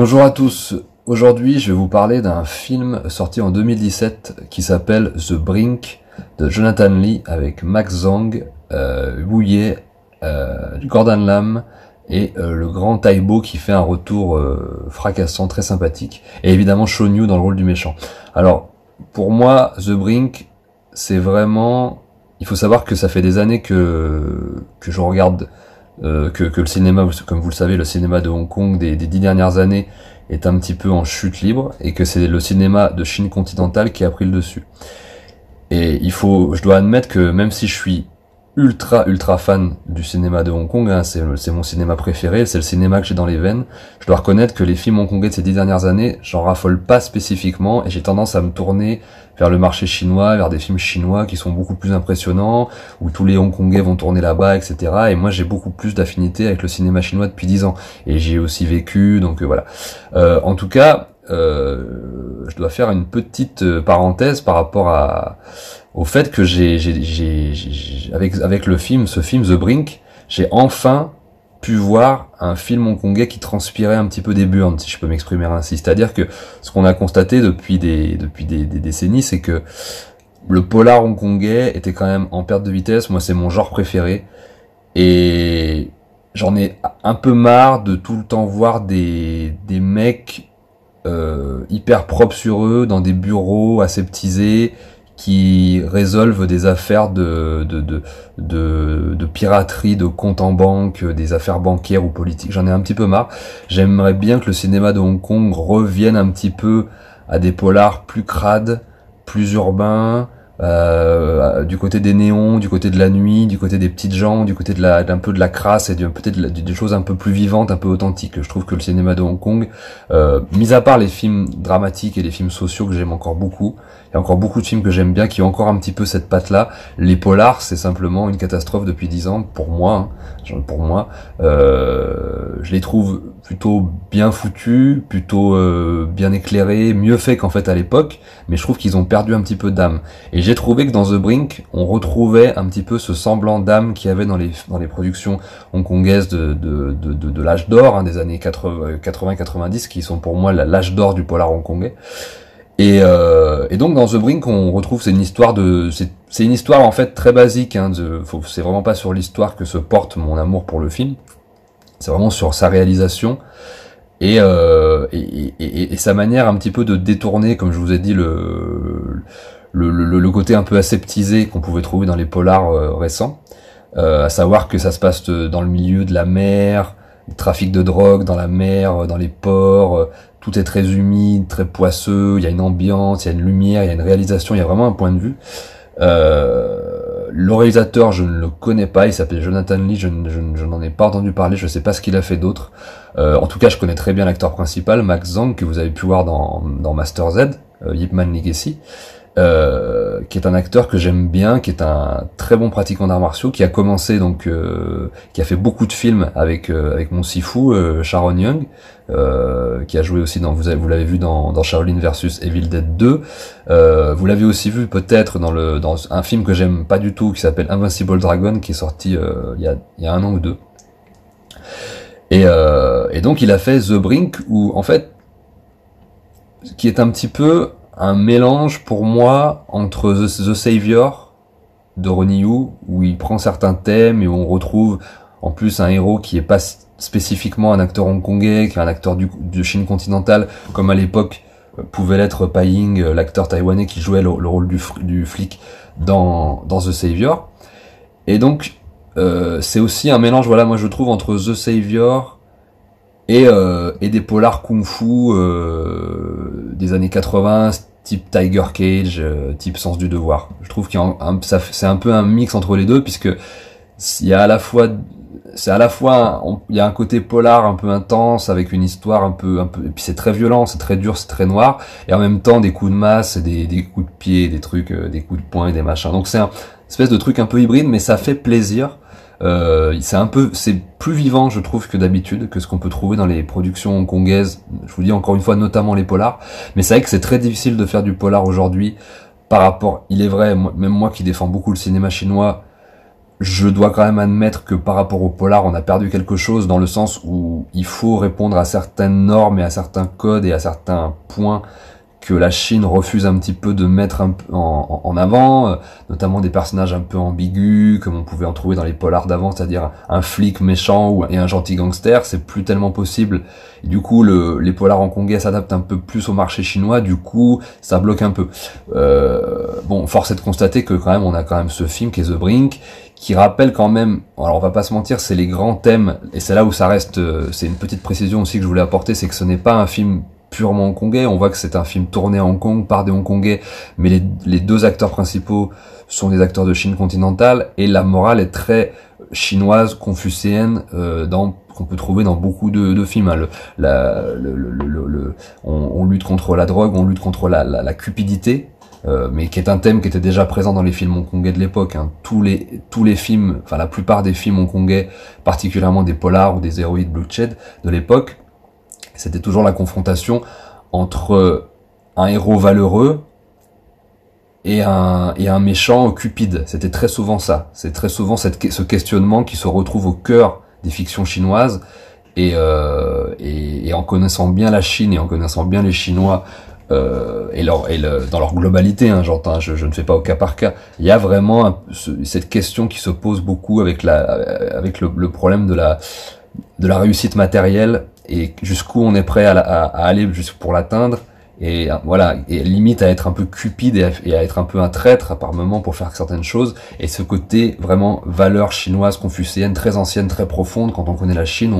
Bonjour à tous, aujourd'hui je vais vous parler d'un film sorti en 2017 qui s'appelle The Brink de Jonathan Lee avec Max Zhang, Wu Ye, Gordon Lam et le grand Taïbo qui fait un retour fracassant, très sympathique, et évidemment Shawn Yu dans le rôle du méchant. Alors pour moi The Brink c'est vraiment... Il faut savoir que ça fait des années que je regarde que le cinéma, comme vous le savez, le cinéma de Hong Kong des 10 dernières années est un petit peu en chute libre et que c'est le cinéma de Chine continentale qui a pris le dessus. Et je dois admettre que même si je suis ultra fan du cinéma de Hong Kong, hein, c'est mon cinéma préféré, c'est le cinéma que j'ai dans les veines, je dois reconnaître que les films hongkongais de ces 10 dernières années, j'en raffole pas spécifiquement et j'ai tendance à me tourner vers le marché chinois, vers des films chinois qui sont beaucoup plus impressionnants, où tous les Hongkongais vont tourner là-bas, etc. Et moi j'ai beaucoup plus d'affinité avec le cinéma chinois depuis 10 ans. Et j'y ai aussi vécu, donc voilà. En tout cas, je dois faire une petite parenthèse par rapport au fait que avec ce film The Brink, j'ai enfin pu voir un film hongkongais qui transpirait un petit peu des burnes, si je peux m'exprimer ainsi. C'est-à-dire que ce qu'on a constaté depuis des décennies, c'est que le polar hongkongais était quand même en perte de vitesse. Moi, c'est mon genre préféré. Et j'en ai un peu marre de tout le temps voir des mecs hyper propres sur eux, dans des bureaux aseptisés, qui résolvent des affaires de piraterie, de comptes en banque, des affaires bancaires ou politiques. J'en ai un petit peu marre. J'aimerais bien que le cinéma de Hong Kong revienne un petit peu à des polars plus crades, plus urbains, du côté des néons, du côté de la nuit, du côté des petites gens, du côté d'un peu de la crasse et peut-être des choses un peu plus vivantes, un peu authentiques. Je trouve que le cinéma de Hong Kong, mis à part les films dramatiques et les films sociaux que j'aime encore beaucoup, il y a encore beaucoup de films que j'aime bien qui ont encore un petit peu cette patte-là. Les polars, c'est simplement une catastrophe depuis 10 ans, pour moi. Je les trouve plutôt bien foutus, plutôt bien éclairés, mieux faits qu'en fait à l'époque, mais je trouve qu'ils ont perdu un petit peu d'âme. Et j'ai trouvé que dans The Brink, on retrouvait un petit peu ce semblant d'âme qu'il y avait dans les productions hongkongaises de l'âge d'or, hein, des années 80-90, qui sont pour moi l'âge d'or du polar hongkongais. Et donc dans The Brink, on retrouve c'est une histoire en fait très basique, hein, c'est vraiment pas sur l'histoire que se porte mon amour pour le film. C'est vraiment sur sa réalisation et sa manière un petit peu de détourner, comme je vous ai dit, le côté un peu aseptisé qu'on pouvait trouver dans les polars récents, à savoir que ça se passe dans le milieu de la mer, le trafic de drogue dans la mer, dans les ports, tout est très humide, très poisseux, il y a une ambiance, il y a une lumière, il y a une réalisation, il y a vraiment un point de vue. Le réalisateur, je ne le connais pas, il s'appelle Jonathan Lee, je n'en ai pas entendu parler, je sais pas ce qu'il a fait d'autre. En tout cas, je connais très bien l'acteur principal, Max Zhang, que vous avez pu voir dans Master Z, Ip Man Legacy, qui est un acteur que j'aime bien, qui est un très bon pratiquant d'arts martiaux, qui a commencé donc, qui a fait beaucoup de films avec mon sifu, Sharon Young, qui a joué aussi vous l'avez vu dans Shaolin versus Evil Dead 2. Vous l'avez aussi vu peut-être dans un film que j'aime pas du tout, qui s'appelle Invincible Dragon, qui est sorti il y a 1 an ou 2. Et donc il a fait The Brink, où en fait, qui est un petit peu un mélange pour moi entre The Savior de Ronnie Yu, où il prend certains thèmes et où on retrouve en plus un héros qui est pas spécifiquement un acteur hongkongais, qui est un acteur de Chine continentale, comme à l'époque pouvait l'être Pai Ying, l'acteur taïwanais qui jouait le rôle du flic dans The Savior. Et donc c'est aussi un mélange, voilà, moi je trouve, entre The Savior et des polars kung-fu des années 80, type Tiger Cage, type Sens du devoir. Je trouve c'est un peu un mix entre les deux, puisque il y a à la fois il y a un côté polar un peu intense, avec une histoire un peu, et puis c'est très violent, c'est très dur, c'est très noir, et en même temps des coups de masse, des coups de pied, des trucs, des coups de poing et des machins. Donc c'est un espèce de truc un peu hybride, mais ça fait plaisir. C'est plus vivant, je trouve, que d'habitude, que ce qu'on peut trouver dans les productions hongkongaises. Je vous dis encore une fois, notamment les polars. Mais c'est vrai que c'est très difficile de faire du polar aujourd'hui par rapport, il est vrai, même moi qui défends beaucoup le cinéma chinois, je dois quand même admettre que par rapport au polar, on a perdu quelque chose dans le sens où il faut répondre à certaines normes et à certains codes et à certains points que la Chine refuse un petit peu de mettre un peu en avant, notamment des personnages un peu ambigus, comme on pouvait en trouver dans les polars d'avant, c'est-à-dire un flic méchant et un gentil gangster, c'est plus tellement possible. Et du coup, les polars hongkongais s'adaptent un peu plus au marché chinois, du coup, ça bloque un peu. Bon, force est de constater que quand même, on a quand même ce film qui est The Brink, qui rappelle quand même, alors on va pas se mentir, c'est les grands thèmes, et c'est là où ça reste, c'est une petite précision aussi que je voulais apporter, c'est que ce n'est pas un film purement hongkongais, on voit que c'est un film tourné à Hong Kong par des Hongkongais, mais les deux acteurs principaux sont des acteurs de Chine continentale, et la morale est très chinoise, confucéenne, qu'on peut trouver dans beaucoup de films. Hein. On lutte contre la drogue, on lutte contre la cupidité, mais qui est un thème qui était déjà présent dans les films hongkongais de l'époque. Hein. Tous les films, enfin la plupart des films hongkongais, particulièrement des polars ou des héroïdes bloodshed de l'époque, c'était toujours la confrontation entre un héros valeureux et un méchant cupide. C'était très souvent ça. C'est très souvent ce questionnement qui se retrouve au cœur des fictions chinoises. Et en connaissant bien la Chine et en connaissant bien les Chinois, dans leur globalité, hein, j'entends, je ne fais pas au cas par cas, il y a vraiment cette question qui se pose beaucoup avec le problème de la réussite matérielle et jusqu'où on est prêt à aller juste pour l'atteindre, et voilà, et limite à être un peu cupide et à être un peu un traître par moment pour faire certaines choses, et ce côté vraiment valeur chinoise confucéenne très ancienne, très profonde. Quand on connaît la Chine,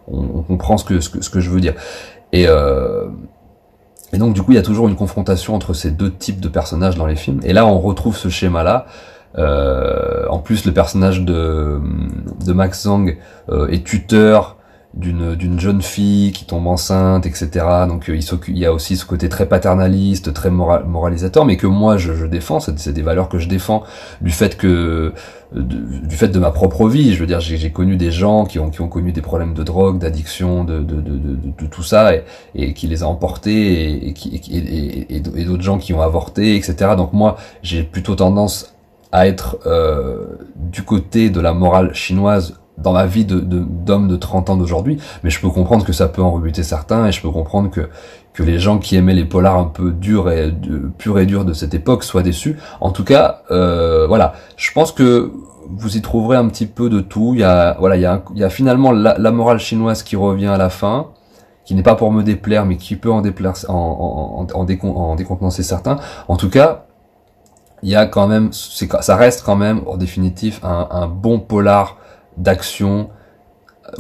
on comprend ce que je veux dire. Et donc du coup il y a toujours une confrontation entre ces deux types de personnages dans les films, et là on retrouve ce schéma là. En plus, le personnage de Max Zhang est tuteur d'une jeune fille qui tombe enceinte, etc. Donc il y a aussi ce côté très paternaliste, très moralisateur, mais que moi je défends. C'est des valeurs que je défends du fait de ma propre vie. Je veux dire, j'ai connu des gens qui ont connu des problèmes de drogue, d'addiction, de tout ça, et qui les a emportés, et d'autres gens qui ont avorté, etc. Donc moi, j'ai plutôt tendance à être du côté de la morale chinoise dans ma vie d'homme de 30 ans d'aujourd'hui, mais je peux comprendre que ça peut en rebuter certains, et je peux comprendre que les gens qui aimaient les polars un peu durs purs et durs de cette époque soient déçus. En tout cas, voilà, je pense que vous y trouverez un petit peu de tout. Il y a finalement la morale chinoise qui revient à la fin, qui n'est pas pour me déplaire, mais qui peut en déplaire, en décontenancer certains. En tout cas, il y a quand même, ça reste quand même, en définitif, un bon polar d'action,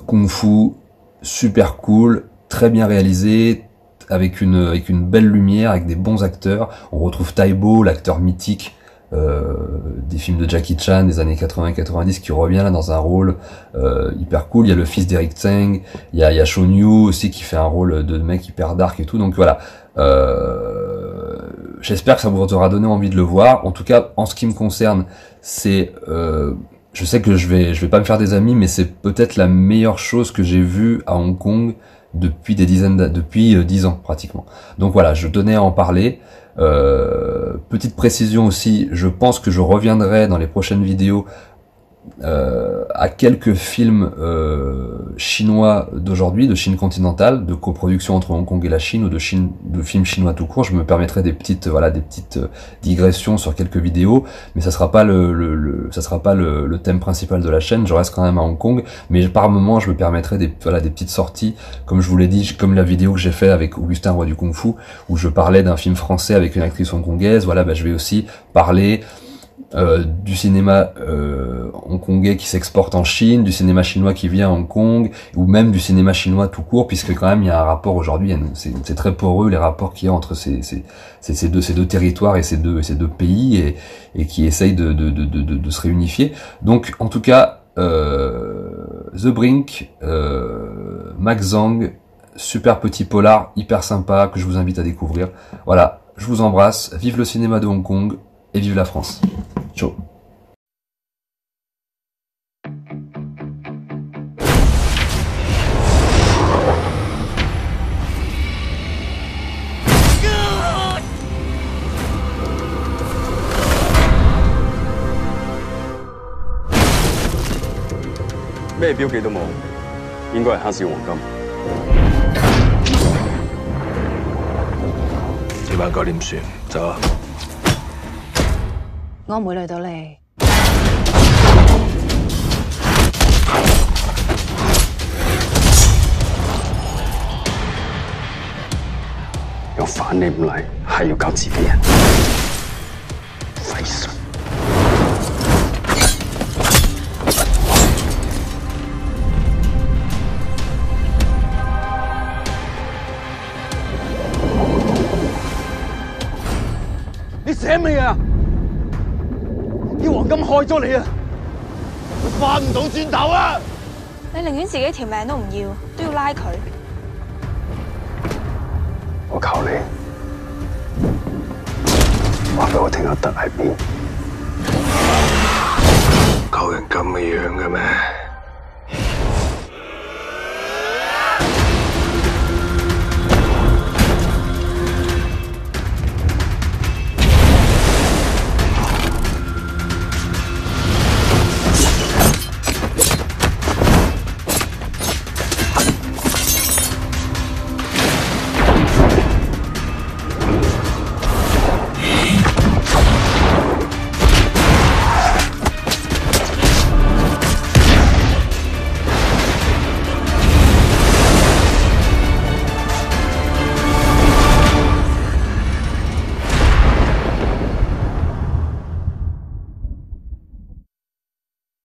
kung-fu, super cool, très bien réalisé, avec une belle lumière, avec des bons acteurs. On retrouve Taibo, l'acteur mythique des films de Jackie Chan des années 80-90, qui revient là dans un rôle hyper cool. Il y a le fils d'Eric Tseng, il y a Sean Yu aussi qui fait un rôle de mec hyper dark et tout. Donc voilà. J'espère que ça vous aura donné envie de le voir. En tout cas, en ce qui me concerne, c'est, je sais que je vais pas me faire des amis, mais c'est peut-être la meilleure chose que j'ai vue à Hong Kong depuis depuis 10 ans pratiquement. Donc voilà, je tenais à en parler. Petite précision aussi, je pense que je reviendrai dans les prochaines vidéos à quelques films chinois d'aujourd'hui, de Chine continentale, de coproduction entre Hong Kong et la Chine, ou de films chinois tout court. Je me permettrai des petites digressions sur quelques vidéos, mais ça sera pas ça sera pas le thème principal de la chaîne. Je reste quand même à Hong Kong, mais par moment je me permettrai des petites sorties, comme je vous l'ai dit, comme la vidéo que j'ai fait avec Augustin Roi du Kung Fu, où je parlais d'un film français avec une actrice hongkongaise. Voilà, je vais aussi parler du cinéma hongkongais qui s'exporte en Chine, du cinéma chinois qui vient à Hong Kong, ou même du cinéma chinois tout court, puisque quand même il y a un rapport aujourd'hui, c'est très poreux les rapports qu'il y a entre ces deux territoires et ces deux pays, et qui essayent de se réunifier. Donc en tout cas, The Brink, Max Zhang, super petit polar, hyper sympa, que je vous invite à découvrir. Voilà, je vous embrasse, vive le cinéma de Hong Kong, et vive la France. Ciao. 咩標記都冇，應該係黑市黃金。呢班狗點算？走啊！我唔會累到你。有反你唔嚟，係要靠自己人。廢水！你醒未啊？啲黃金害咗你啊！佢翻唔到轉頭啊！你寧願自己條命都唔要，都要拉佢。我靠你，話俾我聽阿德喺邊？救人咁嘅樣嘅咩？